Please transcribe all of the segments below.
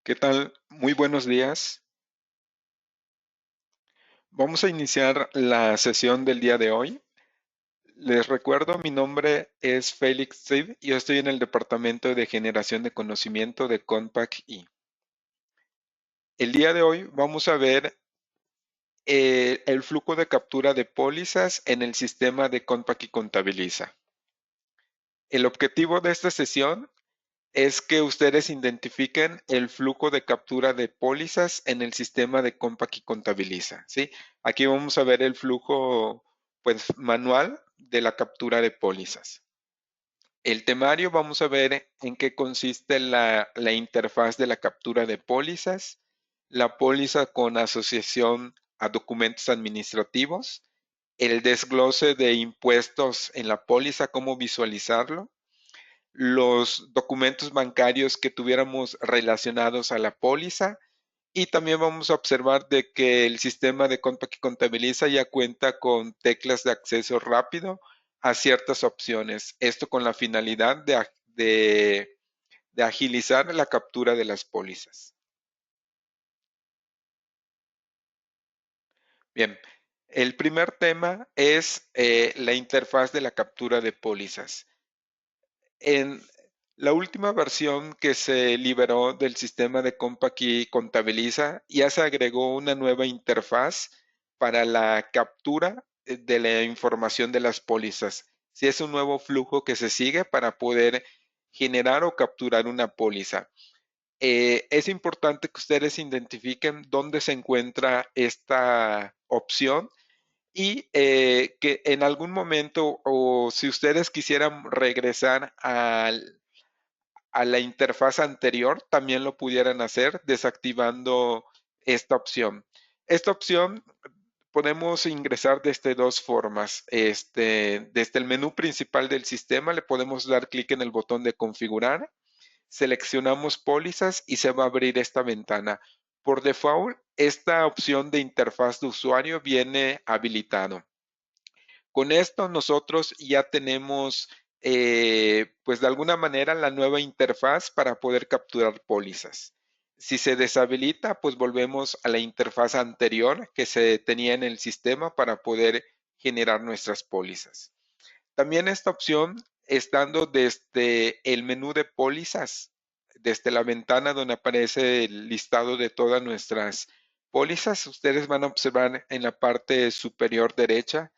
¿Qué tal? Muy buenos días. Vamos a iniciar la sesión del día de hoy. Les recuerdo, mi nombre es Félix Zib y yo estoy en el Departamento de Generación de Conocimiento de Compact I. El día de hoy vamos a ver el flujo de captura de pólizas en el sistema de Compact y Contabiliza. El objetivo de esta sesión es que ustedes identifiquen el flujo de captura de pólizas en el sistema de Compact y Contabiliza, ¿sí? Aquí vamos a ver el flujo pues, manual de la captura de pólizas. El temario vamos a ver en qué consiste la interfaz de la captura de pólizas, la póliza con asociación a documentos administrativos, el desglose de impuestos en la póliza, cómo visualizarlo, los documentos bancarios que tuviéramos relacionados a la póliza y también vamos a observar de que el sistema de Compact que contabiliza ya cuenta con teclas de acceso rápido a ciertas opciones. Esto con la finalidad de agilizar la captura de las pólizas. Bien, el primer tema es la interfaz de la captura de pólizas. En la última versión que se liberó del sistema de Compact Contabiliza, ya se agregó una nueva interfaz para la captura de la información de las pólizas. Si es un nuevo flujo que se sigue para poder generar o capturar una póliza. Es importante que ustedes identifiquen dónde se encuentra esta opción y que en algún momento o si ustedes quisieran regresar a la interfaz anterior, también lo pudieran hacer desactivando esta opción. Esta opción podemos ingresar desde dos formas. Desde el menú principal del sistema le podemos dar clic en el botón de configurar, seleccionamos pólizas y se va a abrir esta ventana. Por default, esta opción de interfaz de usuario viene habilitado. Con esto nosotros ya tenemos, pues de alguna manera, la nueva interfaz para poder capturar pólizas. Si se deshabilita, pues volvemos a la interfaz anterior que se tenía en el sistema para poder generar nuestras pólizas. También esta opción, estando desde el menú de pólizas, desde la ventana donde aparece el listado de todas nuestras pólizas, ustedes van a observar en la parte superior derecha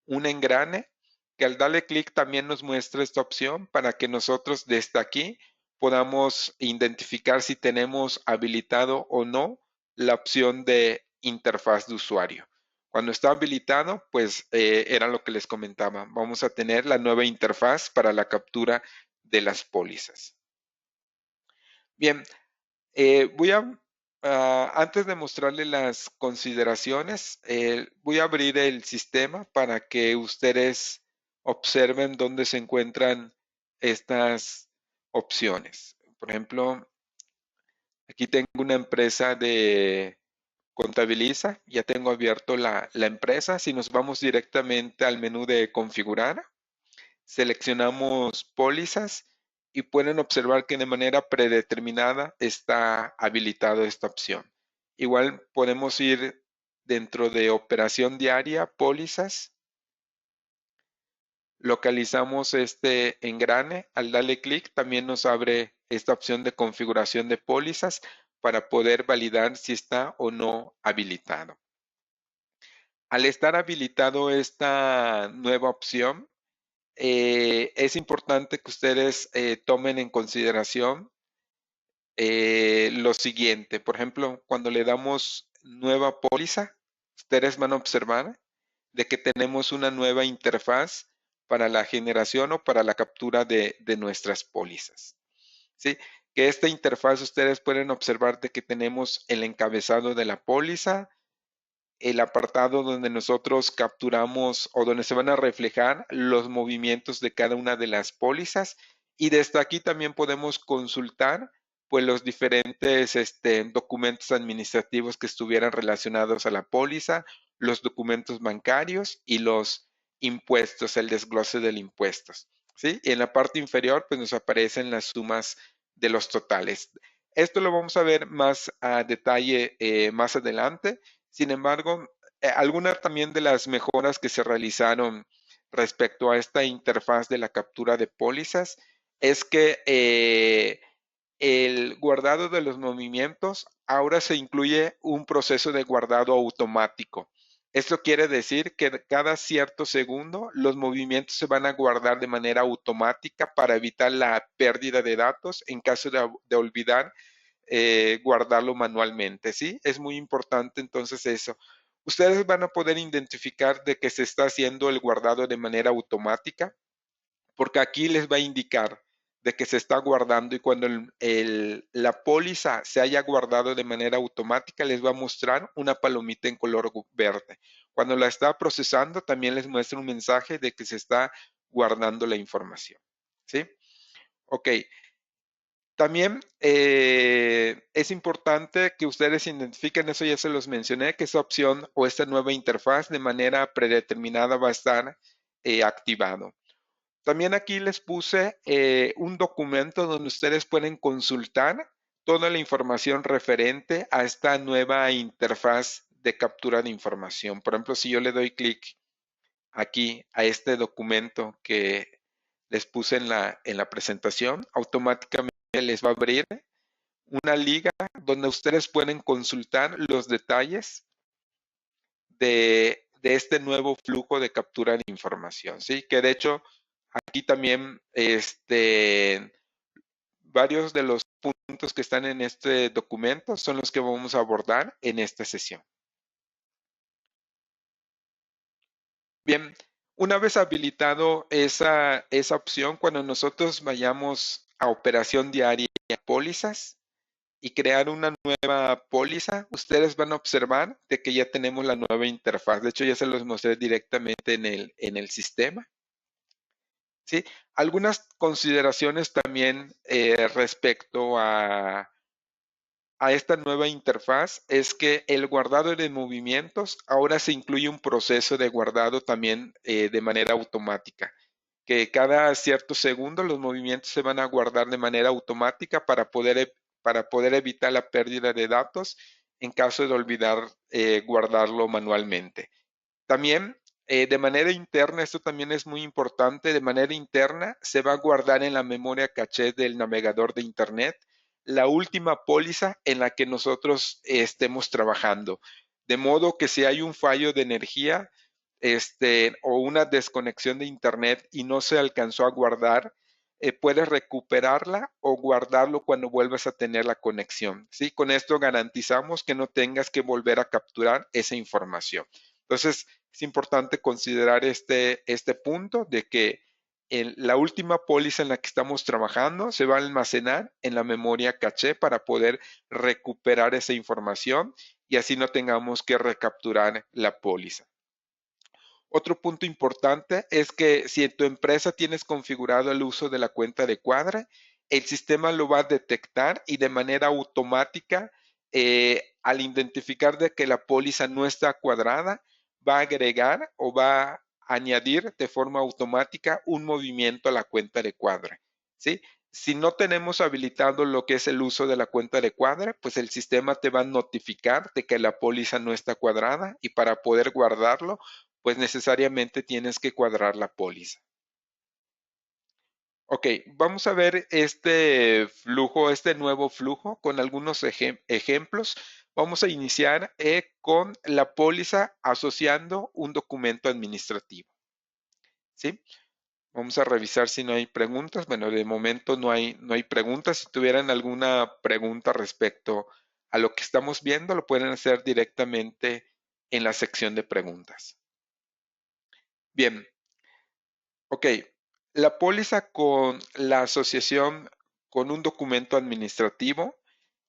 un engrane que al darle clic también nos muestra esta opción para que nosotros desde aquí podamos identificar si tenemos habilitado o no la opción de interfaz de usuario. Cuando está habilitado, pues era lo que les comentaba. Vamos a tener la nueva interfaz para la captura de las pólizas. Bien, antes de mostrarles las consideraciones, voy a abrir el sistema para que ustedes observen dónde se encuentran estas opciones. Por ejemplo, aquí tengo una empresa de Contabiliza, ya tengo abierto la empresa. Si nos vamos directamente al menú de configurar, seleccionamos pólizas y pueden observar que de manera predeterminada está habilitado esta opción. Igual podemos ir dentro de operación diaria, pólizas, localizamos este engrane, al darle clic también nos abre esta opción de configuración de pólizas para poder validar si está o no habilitado. Al estar habilitado esta nueva opción, es importante que ustedes tomen en consideración lo siguiente. Por ejemplo, cuando le damos nueva póliza, ustedes van a observar de que tenemos una nueva interfaz para la generación o para la captura de nuestras pólizas. ¿Sí? Que esta interfaz ustedes pueden observar de que tenemos el encabezado de la póliza, el apartado donde nosotros capturamos o donde se van a reflejar los movimientos de cada una de las pólizas y desde aquí también podemos consultar pues los diferentes documentos administrativos que estuvieran relacionados a la póliza, los documentos bancarios y los impuestos, el desglose del impuestos. ¿Sí? Y en la parte inferior pues nos aparecen las sumas de los totales. Esto lo vamos a ver más a detalle más adelante. Sin embargo, algunas también de las mejoras que se realizaron respecto a esta interfaz de la captura de pólizas es que el guardado de los movimientos ahora se incluye un proceso de guardado automático. Esto quiere decir que cada cierto segundo los movimientos se van a guardar de manera automática para evitar la pérdida de datos en caso de olvidar guardarlo manualmente, ¿sí? Es muy importante entonces eso. Ustedes van a poder identificar de que se está haciendo el guardado de manera automática, porque aquí les va a indicar de que se está guardando y cuando la póliza se haya guardado de manera automática, les va a mostrar una palomita en color verde. Cuando la está procesando, también les muestra un mensaje de que se está guardando la información, ¿sí? Ok, también es importante que ustedes identifiquen, eso ya se los mencioné, que esa opción o esta nueva interfaz de manera predeterminada va a estar activado. También aquí les puse un documento donde ustedes pueden consultar toda la información referente a esta nueva interfaz de captura de información. Por ejemplo, si yo le doy clic aquí a este documento que les puse en la presentación, automáticamente les va a abrir una liga donde ustedes pueden consultar los detalles de este nuevo flujo de captura de información, ¿sí? Que de hecho aquí también varios de los puntos que están en este documento son los que vamos a abordar en esta sesión. Bien, una vez habilitado esa opción, cuando nosotros vayamos a operación diaria de pólizas y crear una nueva póliza, ustedes van a observar de que ya tenemos la nueva interfaz. De hecho, ya se los mostré directamente en el sistema. ¿Sí? Algunas consideraciones también respecto a esta nueva interfaz es que el guardado de movimientos ahora se incluye un proceso de guardado también de manera automática, que cada cierto segundo los movimientos se van a guardar de manera automática para poder evitar la pérdida de datos en caso de olvidar guardarlo manualmente. También de manera interna, esto también es muy importante, de manera interna se va a guardar en la memoria caché del navegador de Internet la última póliza en la que nosotros estemos trabajando. De modo que si hay un fallo de energía o una desconexión de Internet y no se alcanzó a guardar, puedes recuperarla o guardarlo cuando vuelvas a tener la conexión. ¿Sí? Con esto garantizamos que no tengas que volver a capturar esa información. Entonces, es importante considerar este punto de que la última póliza en la que estamos trabajando se va a almacenar en la memoria caché para poder recuperar esa información y así no tengamos que recapturar la póliza. Otro punto importante es que si en tu empresa tienes configurado el uso de la cuenta de cuadra, el sistema lo va a detectar y de manera automática, al identificar de que la póliza no está cuadrada, va a agregar o va a añadir de forma automática un movimiento a la cuenta de cuadra, ¿sí? Si no tenemos habilitado lo que es el uso de la cuenta de cuadra, pues el sistema te va a notificar de que la póliza no está cuadrada y para poder guardarlo, pues necesariamente tienes que cuadrar la póliza. Ok, vamos a ver este flujo, este nuevo flujo con algunos ejemplos. Vamos a iniciar con la póliza asociando un documento administrativo. ¿Sí? Vamos a revisar si no hay preguntas. Bueno, de momento no hay preguntas. Si tuvieran alguna pregunta respecto a lo que estamos viendo, lo pueden hacer directamente en la sección de preguntas. Bien, ok. La póliza con la asociación con un documento administrativo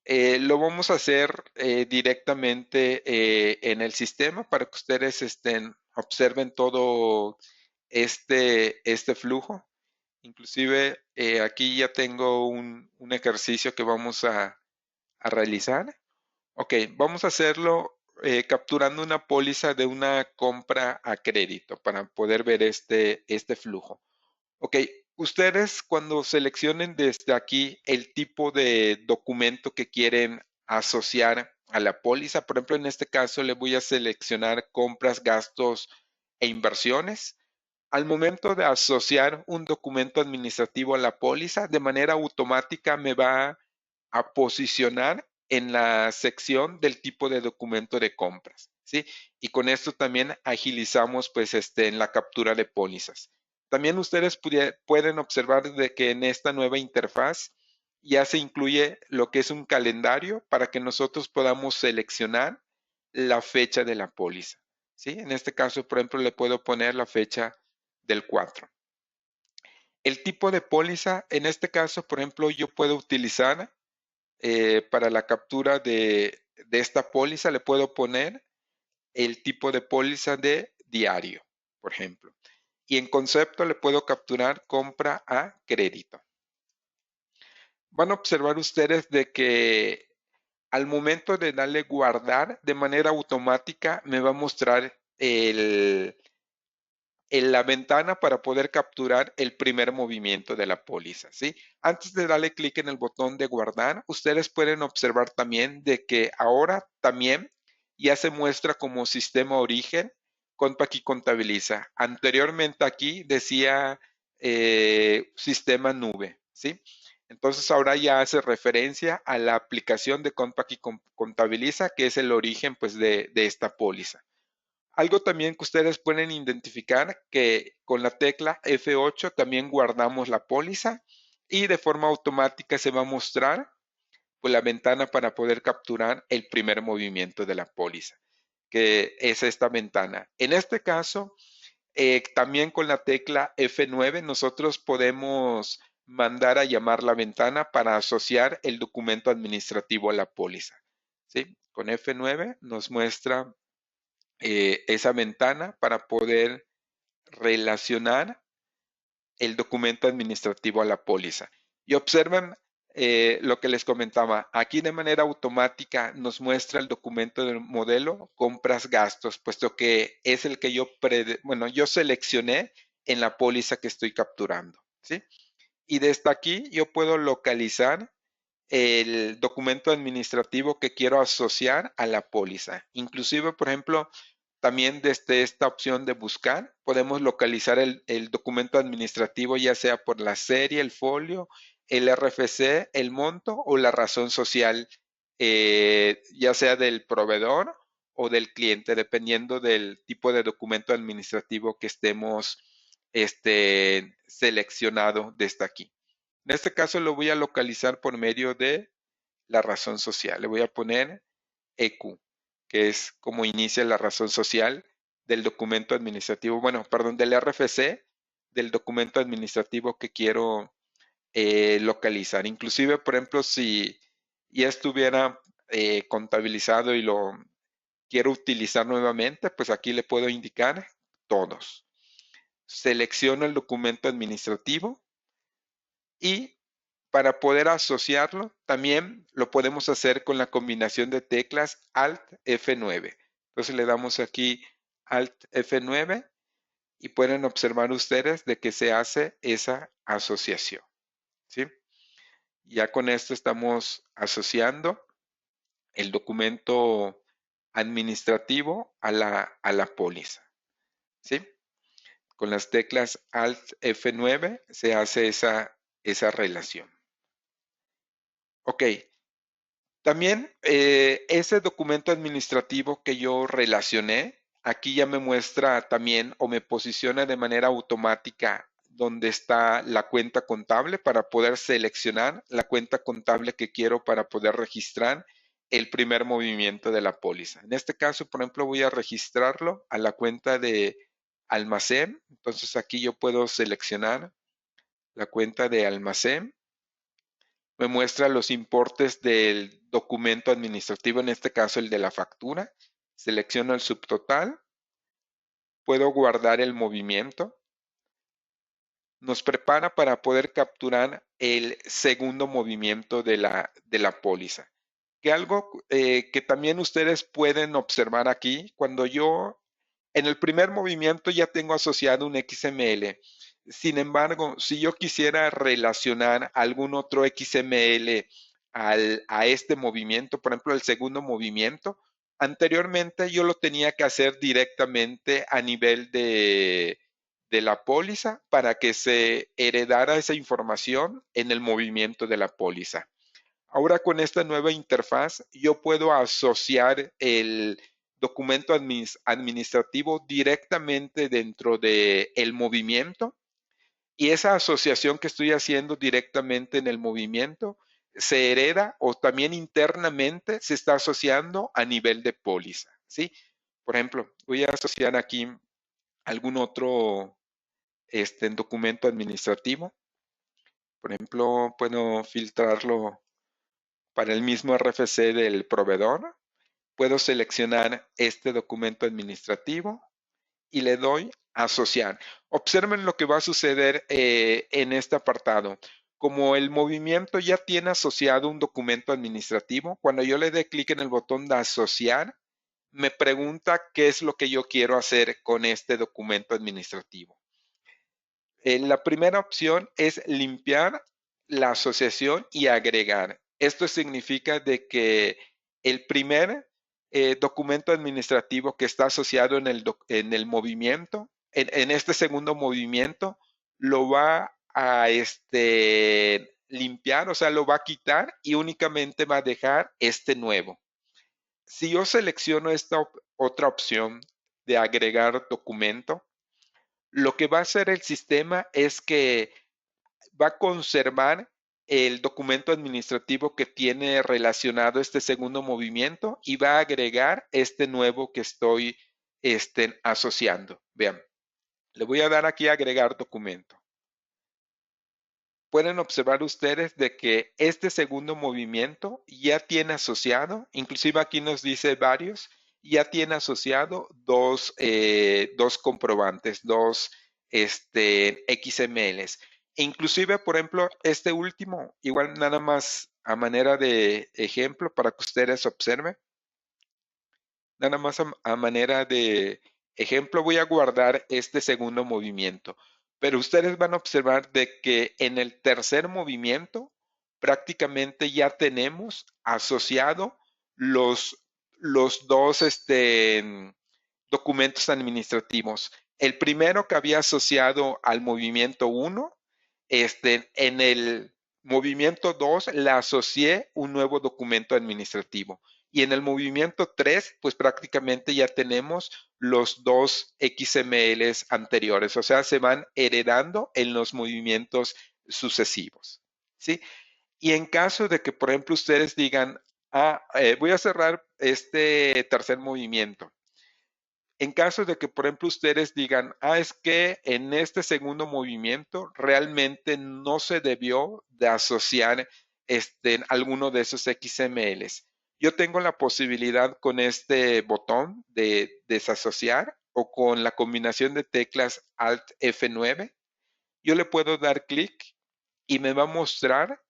lo vamos a hacer directamente en el sistema para que ustedes observen todo este flujo. Inclusive aquí ya tengo un ejercicio que vamos a realizar. Ok, vamos a hacerlo capturando una póliza de una compra a crédito para poder ver este flujo. Ok, Ustedes cuando seleccionen desde aquí el tipo de documento que quieren asociar a la póliza, por ejemplo, en este caso le voy a seleccionar compras, gastos e inversiones. Al momento de asociar un documento administrativo a la póliza, de manera automática me va a posicionar en la sección del tipo de documento de compras, ¿sí? Y con esto también agilizamos pues en la captura de pólizas. También ustedes pueden observar de que en esta nueva interfaz ya se incluye lo que es un calendario para que nosotros podamos seleccionar la fecha de la póliza, ¿sí? En este caso, por ejemplo, le puedo poner la fecha del 4. El tipo de póliza, en este caso, por ejemplo, yo puedo utilizar para la captura de esta póliza, le puedo poner el tipo de póliza de diario, por ejemplo. Y en concepto le puedo capturar compra a crédito. Van a observar ustedes de que al momento de darle guardar, de manera automática me va a mostrar en la ventana para poder capturar el primer movimiento de la póliza, ¿sí? Antes de darle clic en el botón de guardar, ustedes pueden observar también de que ahora también ya se muestra como sistema origen Compact y Contabiliza. Anteriormente aquí decía sistema nube, ¿sí? Entonces ahora ya hace referencia a la aplicación de Compact y Contabiliza, que es el origen pues de esta póliza. Algo también que ustedes pueden identificar que con la tecla F8 también guardamos la póliza y de forma automática se va a mostrar pues, la ventana para poder capturar el primer movimiento de la póliza, que es esta ventana. En este caso, también con la tecla F9 nosotros podemos mandar a llamar la ventana para asociar el documento administrativo a la póliza, ¿sí? Con F9 nos muestra esa ventana para poder relacionar el documento administrativo a la póliza. Y observen lo que les comentaba. Aquí de manera automática nos muestra el documento del modelo compras gastos, puesto que es el que yo seleccioné en la póliza que estoy capturando, ¿sí? Y desde aquí yo puedo localizar el documento administrativo que quiero asociar a la póliza. Inclusive, por ejemplo, también desde esta opción de buscar, podemos localizar el documento administrativo, ya sea por la serie, el folio, el RFC, el monto o la razón social, ya sea del proveedor o del cliente, dependiendo del tipo de documento administrativo que estemos seleccionado desde aquí. En este caso lo voy a localizar por medio de la razón social. Le voy a poner EQ, que es como inicia la razón social del documento administrativo, bueno, perdón, del RFC del documento administrativo que quiero localizar. Inclusive, por ejemplo, si ya estuviera contabilizado y lo quiero utilizar nuevamente, pues aquí le puedo indicar todos. Selecciono el documento administrativo y para poder asociarlo, también lo podemos hacer con la combinación de teclas Alt F9. Entonces le damos aquí Alt F9 y pueden observar ustedes de que se hace esa asociación, ¿sí? Ya con esto estamos asociando el documento administrativo a la póliza, ¿sí? Con las teclas Alt F9 se hace esa relación. Ok, también ese documento administrativo que yo relacioné, aquí ya me muestra también o me posiciona de manera automática donde está la cuenta contable para poder seleccionar la cuenta contable que quiero para poder registrar el primer movimiento de la póliza. En este caso, por ejemplo, voy a registrarlo a la cuenta de almacén. Entonces aquí yo puedo seleccionar la cuenta de almacén. Me muestra los importes del documento administrativo, en este caso el de la factura. Selecciono el subtotal. Puedo guardar el movimiento. Nos prepara para poder capturar el segundo movimiento de la póliza. Que algo que también ustedes pueden observar aquí, cuando yo en el primer movimiento ya tengo asociado un XML. Sin embargo, si yo quisiera relacionar algún otro XML a este movimiento, por ejemplo, el segundo movimiento, anteriormente yo lo tenía que hacer directamente a nivel de la póliza para que se heredara esa información en el movimiento de la póliza. Ahora con esta nueva interfaz, yo puedo asociar el documento administrativo directamente dentro del movimiento, y esa asociación que estoy haciendo directamente en el movimiento se hereda o también internamente se está asociando a nivel de póliza, ¿sí? Por ejemplo, voy a asociar aquí algún otro documento administrativo. Por ejemplo, puedo filtrarlo para el mismo RFC del proveedor. Puedo seleccionar este documento administrativo y le doy asociar. Observen lo que va a suceder en este apartado. Como el movimiento ya tiene asociado un documento administrativo, cuando yo le dé clic en el botón de asociar, me pregunta qué es lo que yo quiero hacer con este documento administrativo. La primera opción es limpiar la asociación y agregar. Esto significa de que el primer documento administrativo que está asociado en el movimiento, en este segundo movimiento, lo va a limpiar, o sea, lo va a quitar y únicamente va a dejar este nuevo. Si yo selecciono esta otra opción de agregar documento, lo que va a hacer el sistema es que va a conservar el documento administrativo que tiene relacionado este segundo movimiento y va a agregar este nuevo que estoy asociando. Vean, le voy a dar aquí a agregar documento. Pueden observar ustedes de que este segundo movimiento ya tiene asociado, inclusive aquí nos dice varios, ya tiene asociado dos comprobantes, dos XMLs. E inclusive, por ejemplo, este último, igual nada más a manera de ejemplo para que ustedes observen, nada más a manera de ejemplo voy a guardar este segundo movimiento, pero ustedes van a observar de que en el tercer movimiento prácticamente ya tenemos asociado los dos documentos administrativos. El primero que había asociado al movimiento 1, en el movimiento 2 le asocié un nuevo documento administrativo. Y en el movimiento 3, pues prácticamente ya tenemos los dos XMLs anteriores, o sea, se van heredando en los movimientos sucesivos, ¿sí? Y en caso de que, por ejemplo, ustedes digan, voy a cerrar este tercer movimiento. En caso de que, por ejemplo, ustedes digan, es que en este segundo movimiento realmente no se debió de asociar alguno de esos XMLs. Yo tengo la posibilidad con este botón de desasociar o con la combinación de teclas Alt F9. Yo le puedo dar clic y me va a mostrar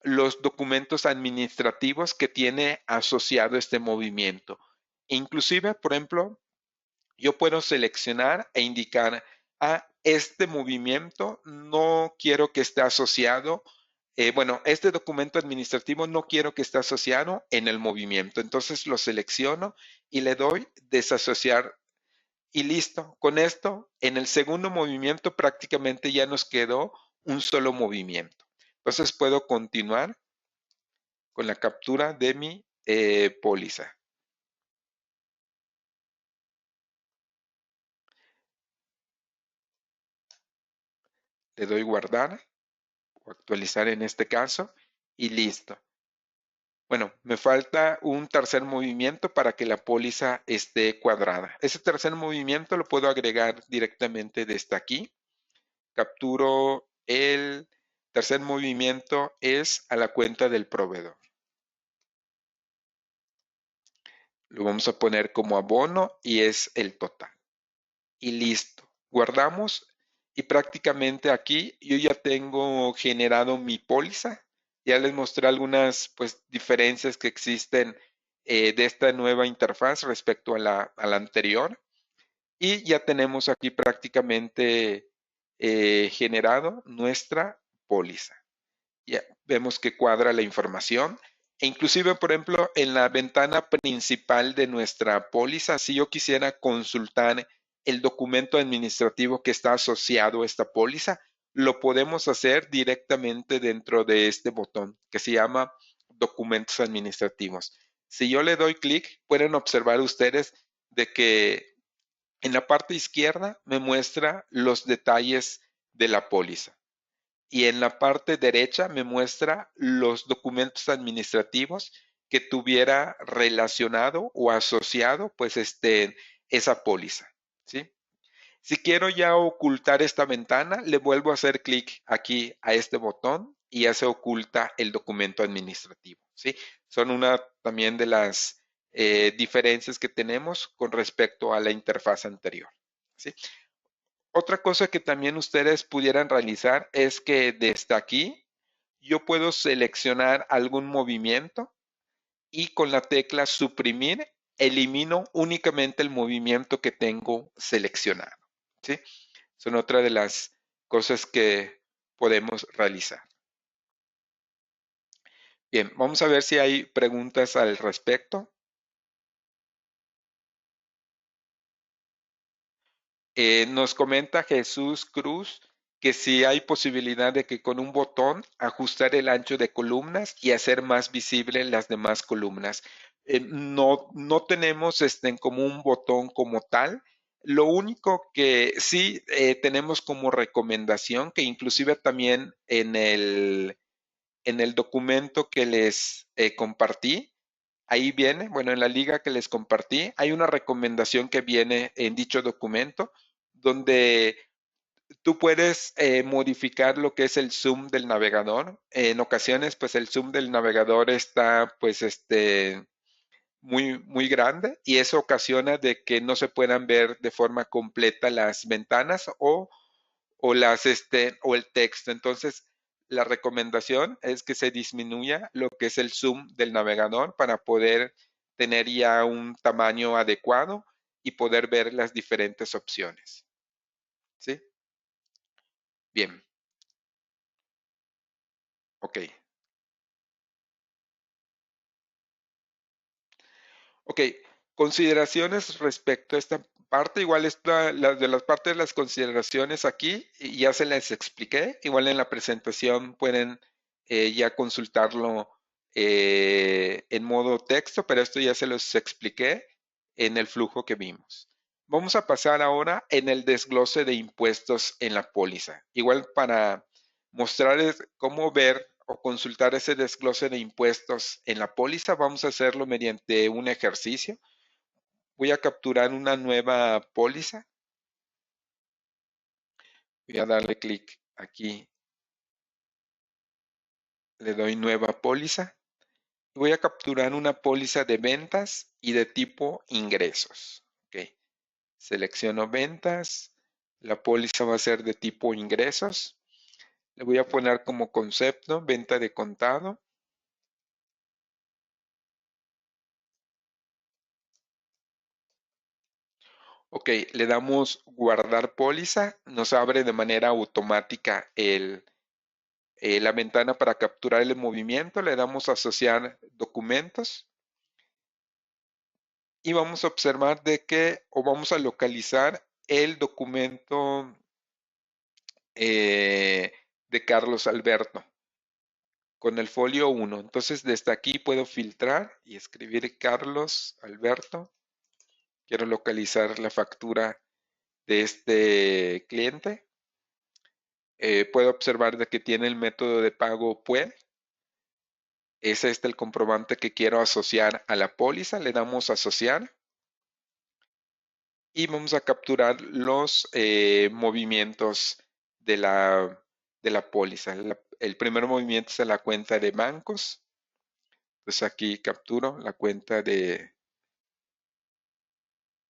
los documentos administrativos que tiene asociado este movimiento. Inclusive, por ejemplo, yo puedo seleccionar e indicar a este movimiento no quiero que esté asociado, este documento administrativo no quiero que esté asociado en el movimiento. Entonces lo selecciono y le doy desasociar y listo. Con esto, en el segundo movimiento prácticamente ya nos quedó un solo movimiento. Entonces puedo continuar con la captura de mi póliza. Le doy guardar o actualizar en este caso y listo. Bueno, me falta un tercer movimiento para que la póliza esté cuadrada. Ese tercer movimiento lo puedo agregar directamente desde aquí. Capturo el tercer movimiento es a la cuenta del proveedor. Lo vamos a poner como abono y es el total. Y listo. Guardamos y prácticamente aquí yo ya tengo generado mi póliza. Ya les mostré algunas diferencias que existen de esta nueva interfaz respecto a la anterior. Y ya tenemos aquí prácticamente generado nuestra póliza. Ya vemos que cuadra la información. E inclusive, por ejemplo, en la ventana principal de nuestra póliza, si yo quisiera consultar el documento administrativo que está asociado a esta póliza, lo podemos hacer directamente dentro de este botón que se llama documentos administrativos. Si yo le doy clic, pueden observar ustedes de que en la parte izquierda me muestra los detalles de la póliza y en la parte derecha me muestra los documentos administrativos que tuviera relacionado o asociado pues esa póliza, ¿sí? Si quiero ya ocultar esta ventana, le vuelvo a hacer clic aquí a este botón y ya se oculta el documento administrativo, ¿sí? Son una también de las diferencias que tenemos con respecto a la interfaz anterior, ¿sí? Otra cosa que también ustedes pudieran realizar es que desde aquí yo puedo seleccionar algún movimiento y con la tecla suprimir elimino únicamente el movimiento que tengo seleccionado, ¿sí? Son otra de las cosas que podemos realizar. Bien, vamos a ver si hay preguntas al respecto. Nos comenta Jesús Cruz que si hay posibilidad de que con un botón ajustar el ancho de columnas y hacer más visible las demás columnas. No tenemos como un botón como tal. Lo único que sí tenemos como recomendación, que inclusive también en el documento que les compartí, ahí viene, bueno, en la liga que les compartí, hay una recomendación que viene en dicho documento donde tú puedes modificar lo que es el zoom del navegador. En ocasiones, pues el zoom del navegador está, pues, muy grande y eso ocasiona de que no se puedan ver de forma completa las ventanas o el texto. Entonces, la recomendación es que se disminuya lo que es el zoom del navegador para poder tener ya un tamaño adecuado y poder ver las diferentes opciones. ¿Sí? Bien, ok. Ok, consideraciones respecto a esta parte, igual de las partes de las consideraciones aquí, y ya se les expliqué, igual en la presentación pueden ya consultarlo en modo texto, pero esto ya se los expliqué en el flujo que vimos. Vamos a pasar ahora en el desglose de impuestos en la póliza. Igual para mostrarles cómo ver o consultar ese desglose de impuestos en la póliza, vamos a hacerlo mediante un ejercicio. Voy a capturar una nueva póliza. Voy a darle clic aquí. Le doy nueva póliza. Voy a capturar una póliza de ventas y de tipo ingresos. Okay. Selecciono ventas. La póliza va a ser de tipo ingresos. Le voy a poner como concepto venta de contado. Ok, le damos guardar póliza, nos abre de manera automática la ventana para capturar el movimiento, le damos asociar documentos y vamos a observar de que, o vamos a localizar el documento de Carlos Alberto con el folio 1. Entonces desde aquí puedo filtrar y escribir Carlos Alberto. Quiero localizar la factura de este cliente. Puedo observar de que tiene el método de pago PUE. Es este el comprobante que quiero asociar a la póliza. Le damos asociar y vamos a capturar los movimientos de la póliza. El primer movimiento es a la cuenta de bancos. Entonces aquí capturo la cuenta de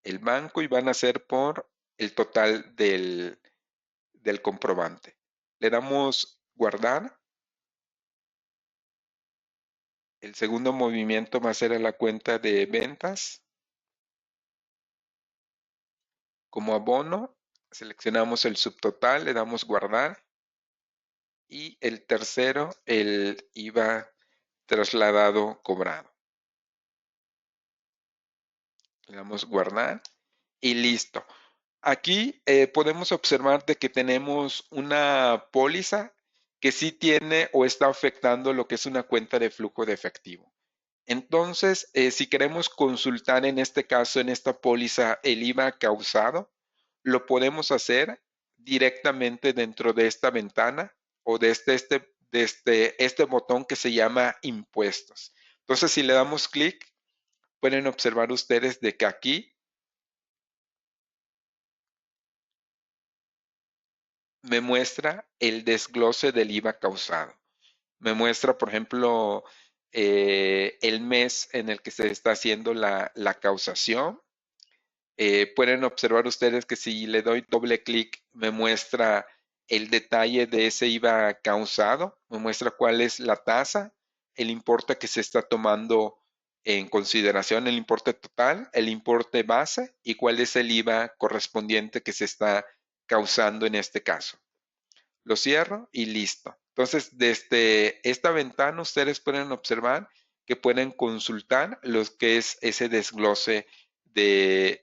el banco y van a ser por el total del comprobante. Le damos guardar. El segundo movimiento va a ser a la cuenta de ventas como abono. Seleccionamos el subtotal, le damos guardar. Y el tercero, el IVA trasladado cobrado. Le damos guardar y listo. Aquí podemos observar de que tenemos una póliza que sí tiene o está afectando lo que es una cuenta de flujo de efectivo. Entonces, si queremos consultar en este caso, en esta póliza, el IVA causado, lo podemos hacer directamente dentro de esta ventana o de este botón que se llama impuestos. Entonces, si le damos clic, pueden observar ustedes de que aquí me muestra el desglose del IVA causado. Me muestra, por ejemplo, el mes en el que se está haciendo la causación. Pueden observar ustedes que si le doy doble clic, me muestra el detalle de ese IVA causado, me muestra cuál es la tasa, el importe que se está tomando en consideración, el importe total, el importe base y cuál es el IVA correspondiente que se está causando en este caso. Lo cierro y listo. Entonces, desde esta ventana ustedes pueden observar que pueden consultar lo que es ese desglose del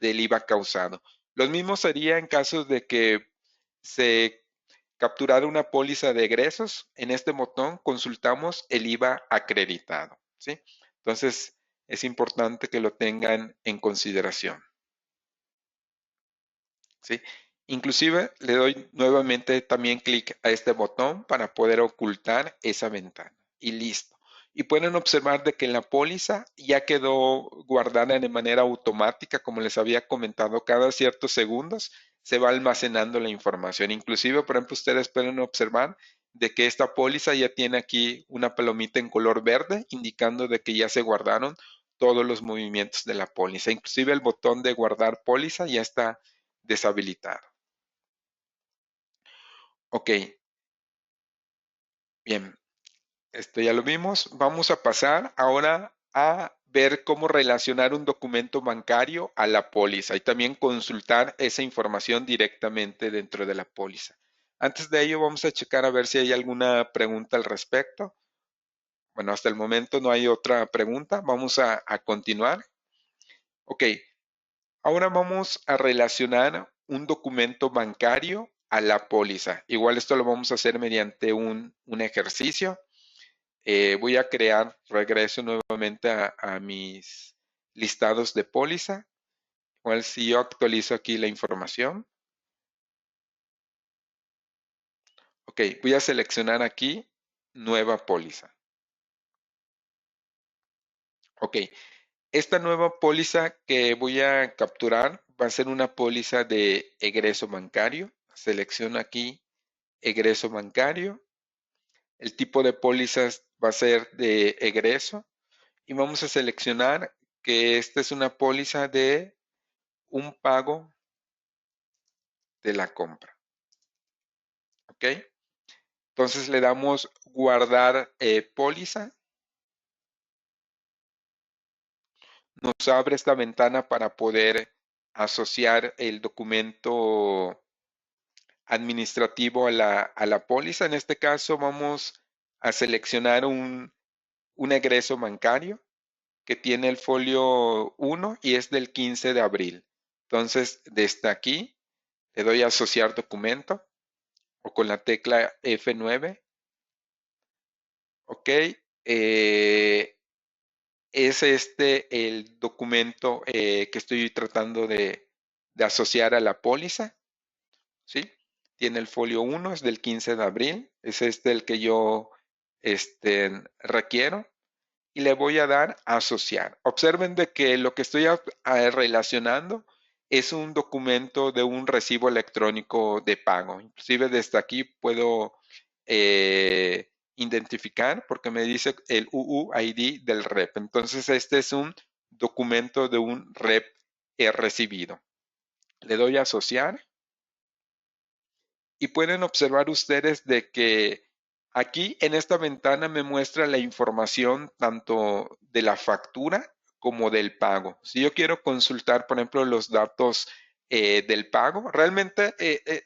IVA causado. Lo mismo sería en caso de que se capturara una póliza de egresos. En este botón consultamos el IVA acreditado, ¿sí? Entonces, es importante que lo tengan en consideración, ¿sí? Inclusive le doy nuevamente también clic a este botón para poder ocultar esa ventana y listo. Y pueden observar de que la póliza ya quedó guardada de manera automática, como les había comentado, cada ciertos segundos se va almacenando la información. Inclusive, por ejemplo, ustedes pueden observar de que esta póliza ya tiene aquí una palomita en color verde, indicando de que ya se guardaron todos los movimientos de la póliza. Inclusive el botón de guardar póliza ya está deshabilitado. Ok, bien, esto ya lo vimos. Vamos a pasar ahora a ver cómo relacionar un documento bancario a la póliza y también consultar esa información directamente dentro de la póliza. Antes de ello, vamos a checar a ver si hay alguna pregunta al respecto. Bueno, hasta el momento no hay otra pregunta. Vamos a continuar. Ok, ahora vamos a relacionar un documento bancario a la póliza. Igual esto lo vamos a hacer mediante un ejercicio. Voy a crear, regreso nuevamente a mis listados de póliza. Igual si yo actualizo aquí la información. Ok, voy a seleccionar aquí nueva póliza. Ok, esta nueva póliza que voy a capturar va a ser una póliza de egreso bancario. Selecciono aquí egreso bancario. El tipo de pólizas va a ser de egreso y vamos a seleccionar que esta es una póliza de un pago de la compra. ¿Ok? Entonces le damos guardar póliza. Nos abre esta ventana para poder asociar el documento administrativo a la póliza. En este caso vamos a seleccionar un egreso bancario que tiene el folio 1 y es del 15 de abril. Entonces, desde aquí le doy a asociar documento o con la tecla F9. Ok. Eh, es este el documento que estoy tratando de asociar a la póliza. ¿Sí? Tiene el folio 1, es del 15 de abril. Es este el que yo requiero. Y le voy a dar a asociar. Observen de que lo que estoy relacionando es un documento de un recibo electrónico de pago. Inclusive desde aquí puedo identificar porque me dice el UUID del REP. Entonces este es un documento de un REP recibido. Le doy a asociar y pueden observar ustedes de que aquí en esta ventana me muestra la información tanto de la factura como del pago. Si yo quiero consultar, por ejemplo, los datos del pago. Realmente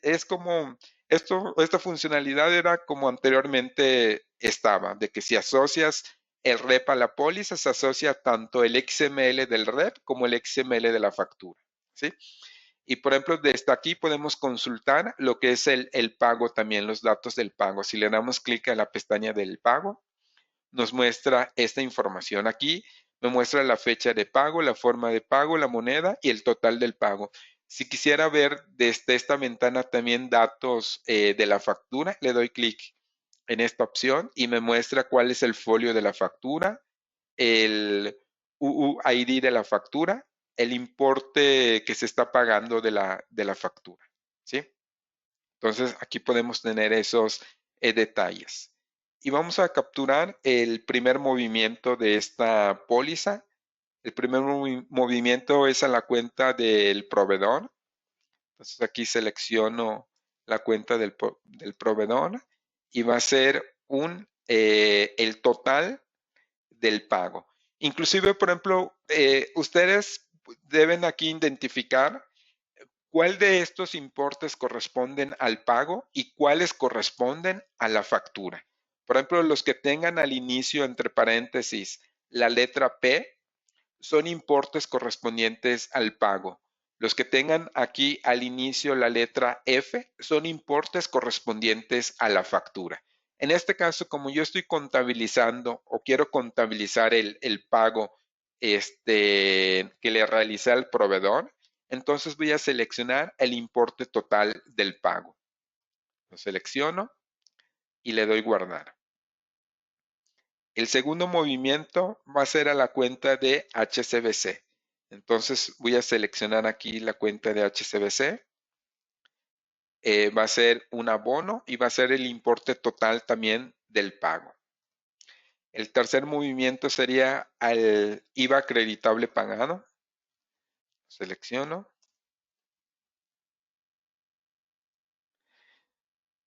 es como, esta funcionalidad era como anteriormente estaba, de que si asocias el REP a la póliza, se asocia tanto el XML del REP como el XML de la factura, ¿sí? Y por ejemplo, desde aquí podemos consultar lo que es el pago también, los datos del pago. Si le damos clic a la pestaña del pago, nos muestra esta información. Aquí me muestra la fecha de pago, la forma de pago, la moneda y el total del pago. Si quisiera ver desde esta ventana también datos de la factura, le doy clic en esta opción y me muestra cuál es el folio de la factura, el UUID de la factura, el importe que se está pagando de la factura, ¿sí? Entonces aquí podemos tener esos detalles. Y vamos a capturar el primer movimiento de esta póliza. El primer movimiento es a la cuenta del proveedor. Entonces aquí selecciono la cuenta del proveedor y va a ser el total del pago. Inclusive, por ejemplo, ustedes deben aquí identificar cuál de estos importes corresponden al pago y cuáles corresponden a la factura. Por ejemplo, los que tengan al inicio, entre paréntesis, la letra P, son importes correspondientes al pago. Los que tengan aquí al inicio la letra F son importes correspondientes a la factura. En este caso, como yo estoy contabilizando o quiero contabilizar el pago que le realicé al proveedor, entonces voy a seleccionar el importe total del pago. Lo selecciono y le doy guardar. El segundo movimiento va a ser a la cuenta de HSBC. Entonces voy a seleccionar aquí la cuenta de HSBC. Va a ser un abono y va a ser el importe total también del pago. El tercer movimiento sería al IVA acreditable pagado. Selecciono.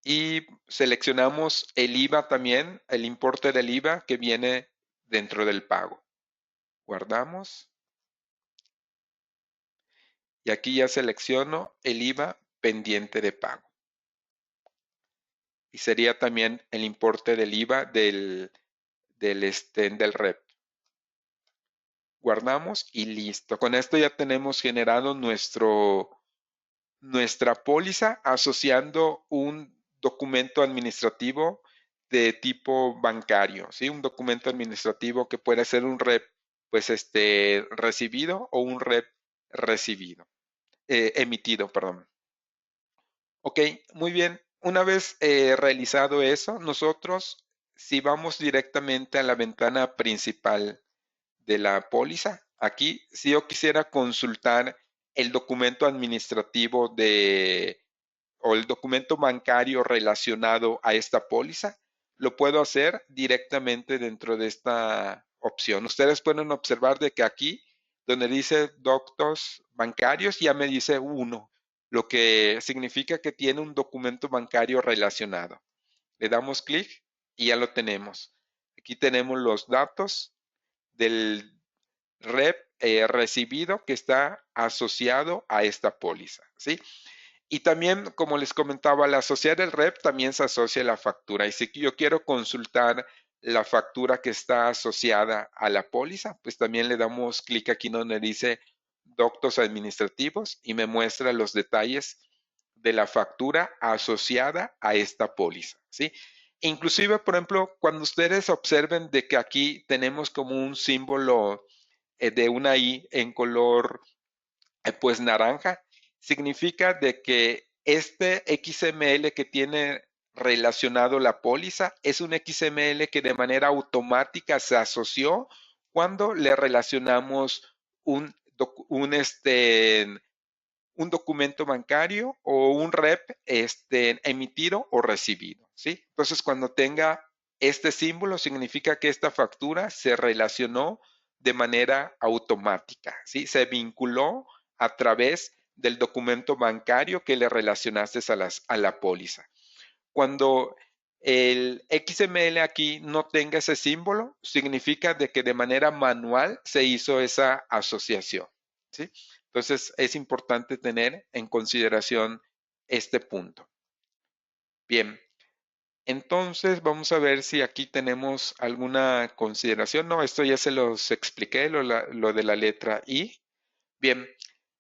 Y seleccionamos el IVA también, el importe del IVA que viene dentro del pago. Guardamos. Y aquí ya selecciono el IVA pendiente de pago. Y sería también el importe del IVA del REP. Guardamos y listo. Con esto ya tenemos generado nuestra póliza asociando un documento administrativo de tipo bancario, ¿sí? Un documento administrativo que puede ser un REP, pues recibido o un REP emitido, perdón. Ok, muy bien. Una vez realizado eso, nosotros, si vamos directamente a la ventana principal de la póliza, aquí, si yo quisiera consultar el documento administrativo o el documento bancario relacionado a esta póliza, lo puedo hacer directamente dentro de esta opción. Ustedes pueden observar de que aquí, donde dice datos bancarios, ya me dice uno, lo que significa que tiene un documento bancario relacionado. Le damos clic y ya lo tenemos. Aquí tenemos los datos del REP recibido que está asociado a esta póliza, ¿sí? Y también, como les comentaba, al asociar el REP también se asocia la factura. Y si yo quiero consultar la factura que está asociada a la póliza, pues también le damos clic aquí donde dice Datos administrativos y me muestra los detalles de la factura asociada a esta póliza, ¿sí? Inclusive, por ejemplo, cuando ustedes observen de que aquí tenemos como un símbolo de una I en color pues naranja, significa de que este XML que tiene relacionado la póliza es un XML que de manera automática se asoció cuando le relacionamos un, un documento bancario o un REP emitido o recibido, ¿sí? Entonces, cuando tenga este símbolo, significa que esta factura se relacionó de manera automática, ¿sí? Se vinculó a través del documento bancario que le relacionaste a la póliza. Cuando el XML aquí no tenga ese símbolo, significa de que de manera manual se hizo esa asociación, ¿sí? Entonces, es importante tener en consideración este punto. Bien, entonces vamos a ver si aquí tenemos alguna consideración. No, esto ya se los expliqué, lo de la letra I. Bien,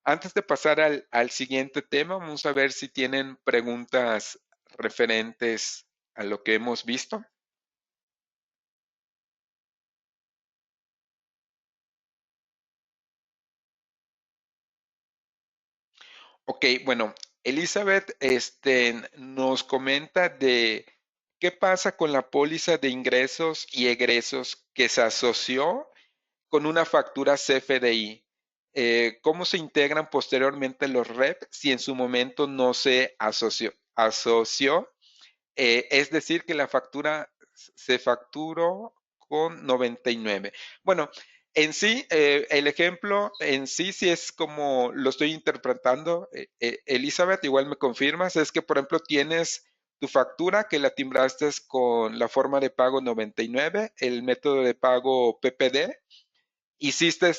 antes de pasar al siguiente tema, vamos a ver si tienen preguntas referentes a lo que hemos visto. Ok, bueno, Elizabeth nos comenta de qué pasa con la póliza de ingresos y egresos que se asoció con una factura CFDI. ¿Cómo se integran posteriormente los REP si en su momento no se asoció? Es decir, que la factura se facturó con 99. Bueno, en sí, el ejemplo en sí, si es como lo estoy interpretando, Elizabeth, igual me confirmas, es que, por ejemplo, tienes tu factura que la timbraste con la forma de pago 99, el método de pago PPD, hiciste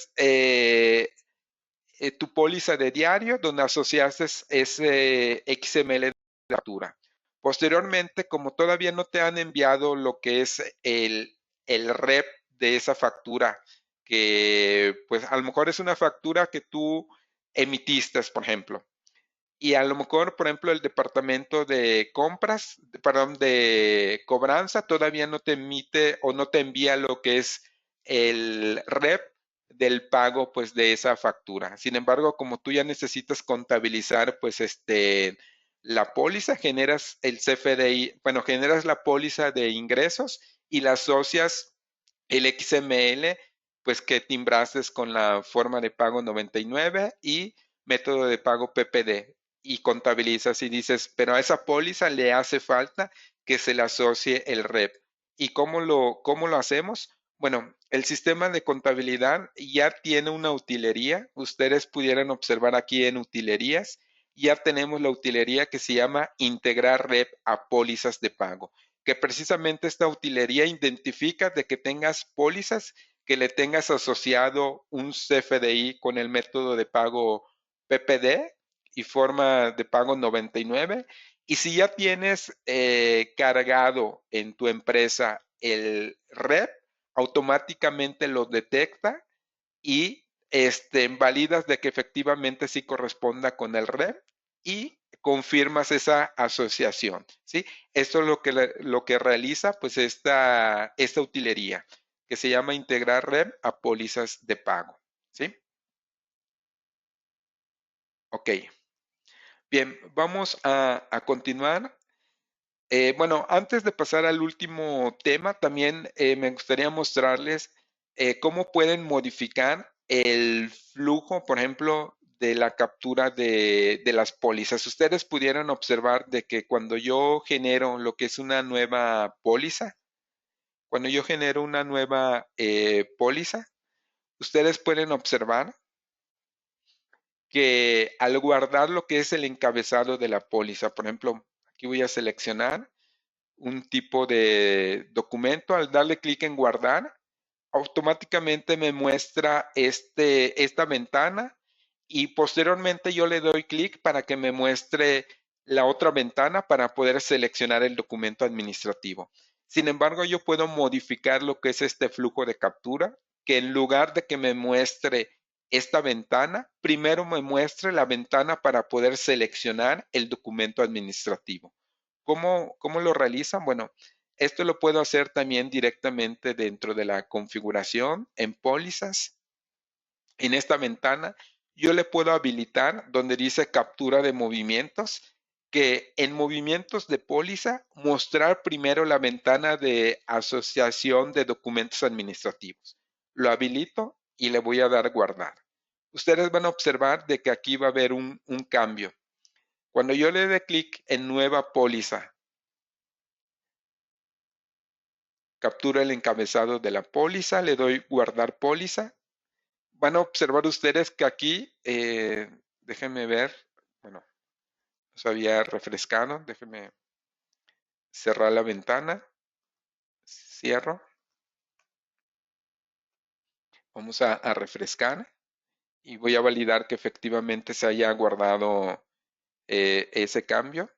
tu póliza de diario donde asociaste ese XML de factura. Posteriormente, como todavía no te han enviado lo que es el REP de esa factura, que pues a lo mejor es una factura que tú emitiste, por ejemplo, y a lo mejor, por ejemplo, el departamento de compras, perdón, de cobranza todavía no te emite o no te envía lo que es el REP del pago pues de esa factura. Sin embargo, como tú ya necesitas contabilizar pues la póliza, generas el CFDI, bueno, generas la póliza de ingresos y la asocias el XML pues que timbraste con la forma de pago 99 y método de pago PPD y contabilizas y dices, pero a esa póliza le hace falta que se le asocie el REP. ¿Y cómo lo hacemos? Bueno, el sistema de contabilidad ya tiene una utilería. Ustedes pudieran observar aquí en utilerías, ya tenemos la utilería que se llama integrar REP a pólizas de pago, que precisamente esta utilería identifica de que tengas pólizas, que le tengas asociado un CFDI con el método de pago PPD y forma de pago 99. Y si ya tienes cargado en tu empresa el REP, automáticamente lo detecta y validas de que efectivamente sí corresponda con el REP y confirmas esa asociación, ¿sí? Esto es lo que realiza pues esta utilería que se llama integrar REP a pólizas de pago, ¿sí? Ok. Bien, vamos a continuar. Bueno, antes de pasar al último tema, también me gustaría mostrarles cómo pueden modificar el flujo, por ejemplo, de la captura de las pólizas. Ustedes pudieran observar de que cuando yo genero lo que es una nueva póliza, cuando yo genero una nueva póliza, ustedes pueden observar que al guardar lo que es el encabezado de la póliza, por ejemplo, aquí voy a seleccionar un tipo de documento, al darle clic en guardar, automáticamente me muestra esta ventana y posteriormente yo le doy clic para que me muestre la otra ventana para poder seleccionar el documento administrativo. Sin embargo, yo puedo modificar lo que es este flujo de captura, que en lugar de que me muestre esta ventana, primero me muestre la ventana para poder seleccionar el documento administrativo. ¿Cómo lo realizan? Bueno, esto lo puedo hacer también directamente dentro de la configuración en pólizas. En esta ventana yo le puedo habilitar donde dice captura de movimientos, que en movimientos de póliza mostrar primero la ventana de asociación de documentos administrativos. Lo habilito y le voy a dar guardar. Ustedes van a observar de que aquí va a haber un cambio. Cuando yo le dé clic en nueva póliza, captura el encabezado de la póliza, le doy guardar póliza. Van a observar ustedes que aquí, déjenme ver, bueno, se había refrescado, déjenme cerrar la ventana, cierro, vamos a refrescar y voy a validar que efectivamente se haya guardado ese cambio.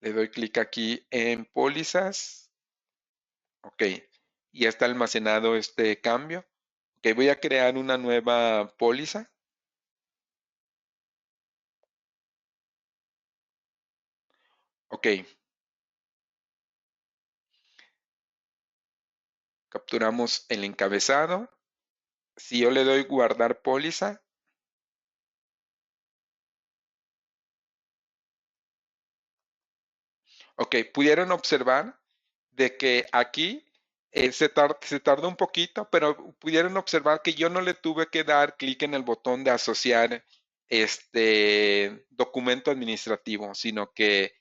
Le doy clic aquí en pólizas. Ok, ya está almacenado este cambio. Ok, voy a crear una nueva póliza. Ok, capturamos el encabezado. Si yo le doy guardar póliza, ok, pudieron observar de que aquí se tardó un poquito, pero pudieron observar que yo no le tuve que dar clic en el botón de asociar este documento administrativo, sino que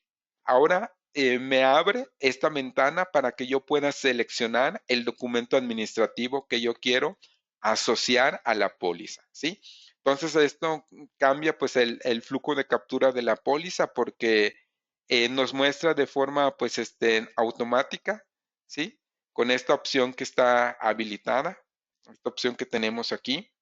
ahora me abre esta ventana para que yo pueda seleccionar el documento administrativo que yo quiero asociar a la póliza, ¿sí? Entonces esto cambia pues el flujo de captura de la póliza porque nos muestra de forma pues automática, ¿sí? Con esta opción que está habilitada, esta opción que tenemos aquí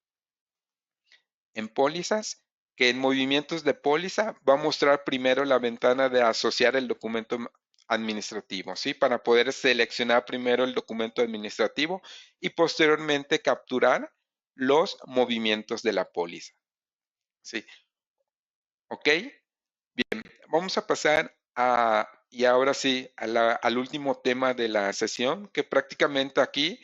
en pólizas, que en movimientos de póliza va a mostrar primero la ventana de asociar el documento administrativo, ¿sí? Para poder seleccionar primero el documento administrativo y posteriormente capturar los movimientos de la póliza, ¿sí? ¿Ok? Vamos a pasar y ahora sí, al último tema de la sesión, que prácticamente aquí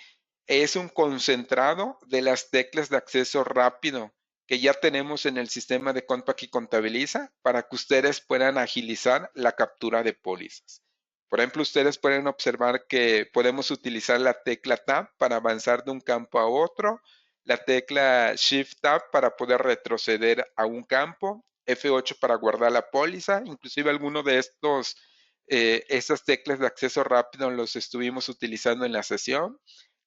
es un concentrado de las teclas de acceso rápido que ya tenemos en el sistema de Compact y Contabiliza para que ustedes puedan agilizar la captura de pólizas. Por ejemplo, ustedes pueden observar que podemos utilizar la tecla Tab para avanzar de un campo a otro, la tecla Shift Tab para poder retroceder a un campo, F8 para guardar la póliza, inclusive algunos de estas teclas de acceso rápido los estuvimos utilizando en la sesión,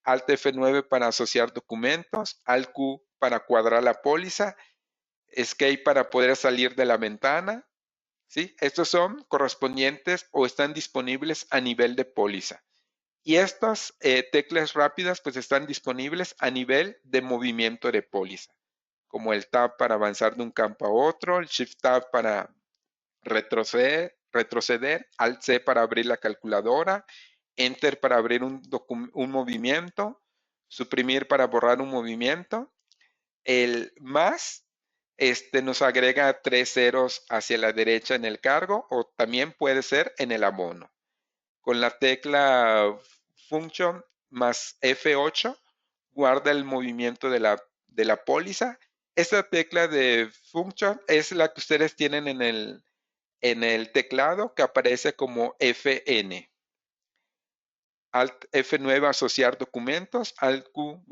Alt F9 para asociar documentos, Alt Q para cuadrar la póliza, Escape para poder salir de la ventana, ¿sí? Estos son correspondientes o están disponibles a nivel de póliza. Y estas teclas rápidas pues están disponibles a nivel de movimiento de póliza, como el Tab para avanzar de un campo a otro, el Shift Tab para retroceder, Alt C para abrir la calculadora, Enter para abrir un movimiento, suprimir para borrar un movimiento, el más nos agrega 3 ceros hacia la derecha en el cargo o también puede ser en el abono. Con la tecla Function más F8 guarda el movimiento de la póliza. Esta tecla de Function es la que ustedes tienen en el teclado que aparece como FN. Alt F9 asociar documentos, Alt Q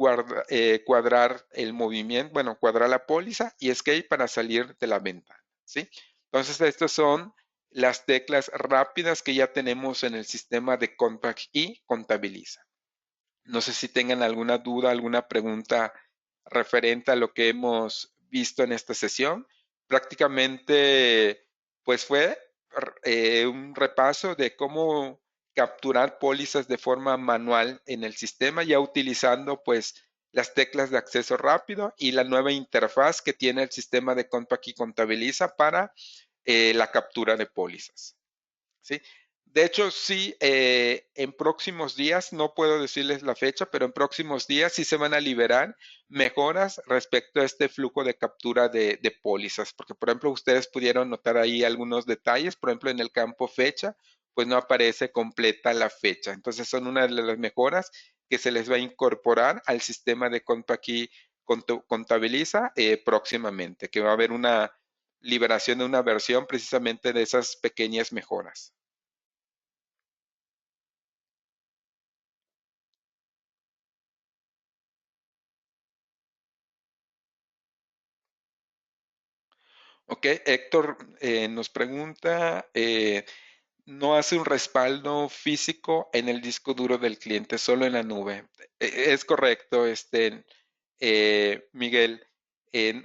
cuadrar el movimiento, bueno, cuadrar la póliza y Escape para salir de la ventana, ¿sí? Entonces, estas son las teclas rápidas que ya tenemos en el sistema de Compact y Contabiliza. No sé si tengan alguna duda, alguna pregunta referente a lo que hemos visto en esta sesión. Prácticamente, pues fue un repaso de cómo capturar pólizas de forma manual en el sistema, ya utilizando pues las teclas de acceso rápido y la nueva interfaz que tiene el sistema de Compact y Contabiliza para la captura de pólizas. ¿Sí? De hecho, sí, en próximos días, no puedo decirles la fecha, pero en próximos días sí se van a liberar mejoras respecto a este flujo de captura de pólizas, porque por ejemplo ustedes pudieron notar ahí algunos detalles, por ejemplo en el campo fecha, pues no aparece completa la fecha. Entonces son una de las mejoras que se les va a incorporar al sistema de Compact Contabiliza próximamente, que va a haber una liberación de una versión precisamente de esas pequeñas mejoras. Ok, Héctor nos pregunta, no hace un respaldo físico en el disco duro del cliente, solo en la nube. Es correcto, Miguel.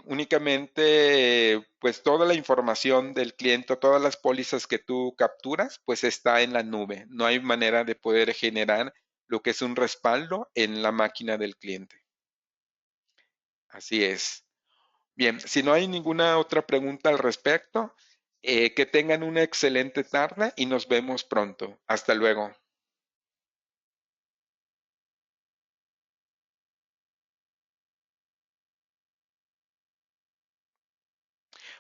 Únicamente, pues toda la información del cliente, todas las pólizas que tú capturas, pues está en la nube. No hay manera de poder generar lo que es un respaldo en la máquina del cliente. Así es. Bien, si no hay ninguna otra pregunta al respecto, que tengan una excelente tarde y nos vemos pronto. Hasta luego.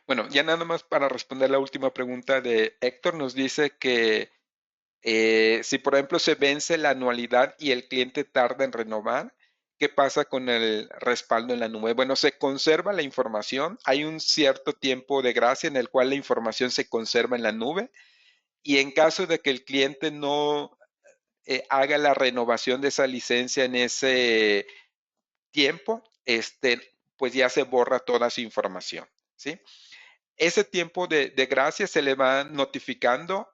Bueno, ya nada más para responder la última pregunta de Héctor, nos dice que si por ejemplo se vence la anualidad y el cliente tarda en renovar, ¿qué pasa con el respaldo en la nube? Bueno, se conserva la información, hay un cierto tiempo de gracia en el cual la información se conserva en la nube y en caso de que el cliente no haga la renovación de esa licencia en ese tiempo, pues ya se borra toda su información, ¿sí? Ese tiempo de gracia se le va notificando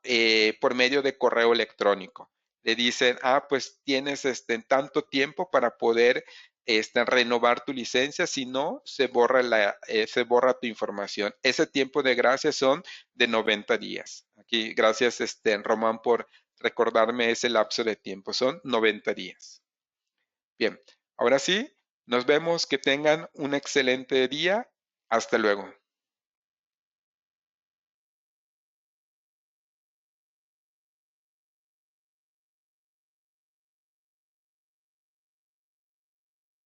por medio de correo electrónico. Le dicen, pues tienes tanto tiempo para poder renovar tu licencia, si no, se borra tu información. Ese tiempo de gracia son de 90 días. Aquí, gracias Román por recordarme ese lapso de tiempo, son 90 días. Bien, ahora sí, nos vemos, que tengan un excelente día. Hasta luego.